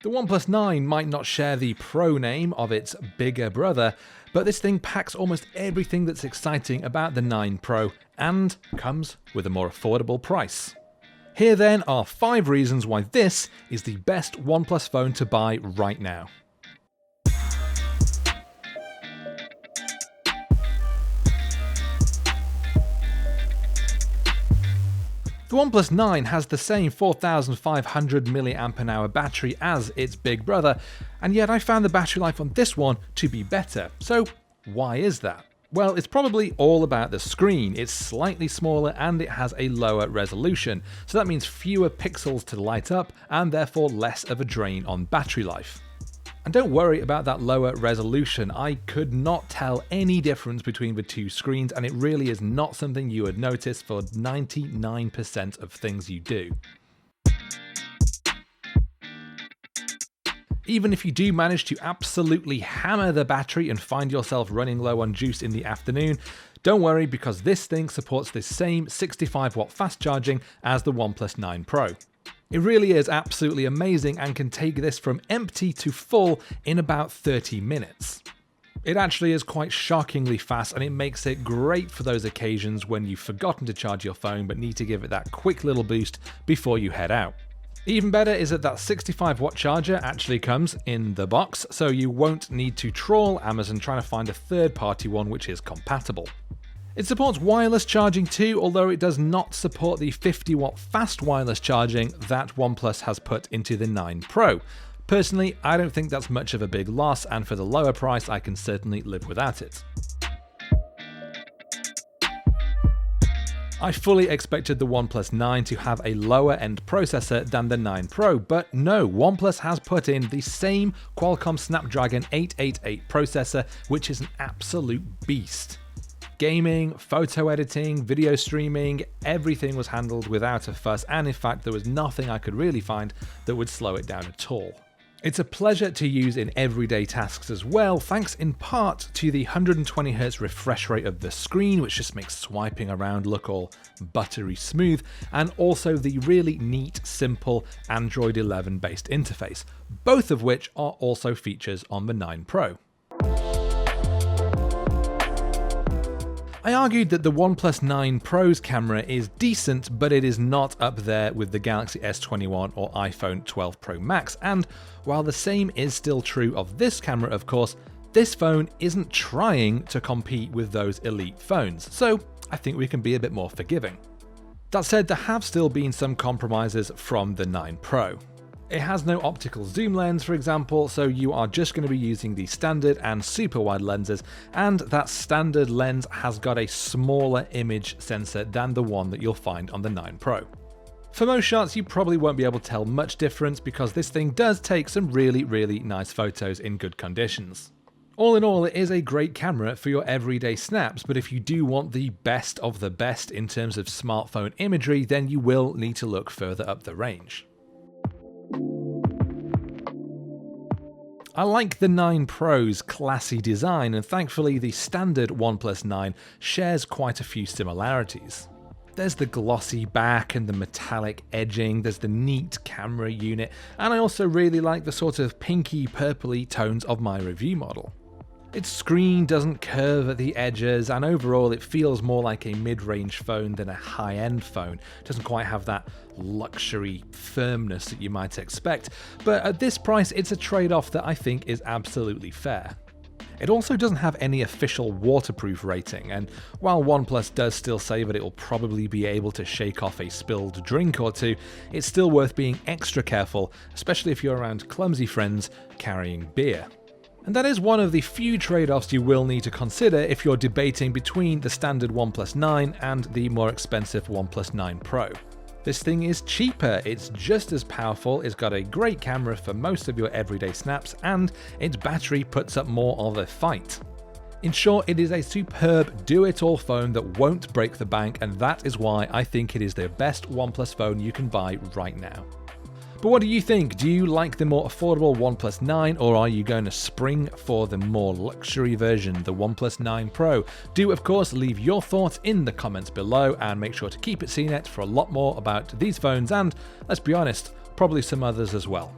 The OnePlus 9 might not share the Pro name of its bigger brother, but this thing packs almost everything that's exciting about the 9 Pro and comes with a more affordable price. Here then are 5 reasons why this is the best OnePlus phone to buy right now. The OnePlus 9 has the same 4500 mAh battery as its big brother, and yet I found the battery life on this one to be better. So why is that? Well, it's probably all about the screen. It's slightly smaller and it has a lower resolution, so that means fewer pixels to light up and therefore less of a drain on battery life. And don't worry about that lower resolution, I could not tell any difference between the two screens, and it really is not something you would notice for 99% of things you do. Even if you do manage to absolutely hammer the battery and find yourself running low on juice in the afternoon, don't worry because this thing supports the same 65-watt fast charging as the OnePlus 9 Pro. It really is absolutely amazing and can take this from empty to full in about 30 minutes. It actually is quite shockingly fast, and it makes it great for those occasions when you've forgotten to charge your phone but need to give it that quick little boost before you head out. Even better is that 65-watt charger actually comes in the box, so you won't need to trawl Amazon trying to find a third-party one which is compatible. It supports wireless charging too, although it does not support the 50-watt fast wireless charging that OnePlus has put into the 9 Pro. Personally, I don't think that's much of a big loss, and for the lower price I can certainly live without it. I fully expected the OnePlus 9 to have a lower end processor than the 9 Pro, but no, OnePlus has put in the same Qualcomm Snapdragon 888 processor, which is an absolute beast. Gaming, photo editing, video streaming, everything was handled without a fuss, and in fact there was nothing I could really find that would slow it down at all. It's a pleasure to use in everyday tasks as well, thanks in part to the 120Hz refresh rate of the screen, which just makes swiping around look all buttery smooth, and also the really neat, simple Android 11 based interface, both of which are also features on the 9 Pro. I argued that the OnePlus 9 Pro's camera is decent, but it is not up there with the Galaxy S21 or iPhone 12 Pro Max, and while the same is still true of this camera of course, this phone isn't trying to compete with those elite phones, so I think we can be a bit more forgiving. That said, there have still been some compromises from the 9 Pro. It has no optical zoom lens, for example, so you are just going to be using the standard and super wide lenses, and that standard lens has got a smaller image sensor than the one that you'll find on the 9 Pro. For most shots, you probably won't be able to tell much difference because this thing does take some really nice photos in good conditions. All in all, it is a great camera for your everyday snaps, but if you do want the best of the best in terms of smartphone imagery, then you will need to look further up the range. I like the 9 Pro's classy design, and thankfully the standard OnePlus 9 shares quite a few similarities. There's the glossy back and the metallic edging, there's the neat camera unit, and I also really like the sort of pinky purpley tones of my review model. Its screen doesn't curve at the edges, and overall it feels more like a mid-range phone than a high-end phone. It doesn't quite have that luxury firmness that you might expect, but at this price it's a trade-off that I think is absolutely fair. It also doesn't have any official waterproof rating, and while OnePlus does still say that it will probably be able to shake off a spilled drink or two, it's still worth being extra careful, especially if you're around clumsy friends carrying beer. And that is one of the few trade-offs you will need to consider if you're debating between the standard OnePlus 9 and the more expensive OnePlus 9 Pro. This thing is cheaper, it's just as powerful, it's got a great camera for most of your everyday snaps, and its battery puts up more of a fight. In short, it is a superb do-it-all phone that won't break the bank, and that is why I think it is the best OnePlus phone you can buy right now. But what do you think? Do you like the more affordable OnePlus 9, or are you going to spring for the more luxury version, the OnePlus 9 Pro? Do of course leave your thoughts in the comments below, and make sure to keep it CNET for a lot more about these phones and, let's be honest, probably some others as well.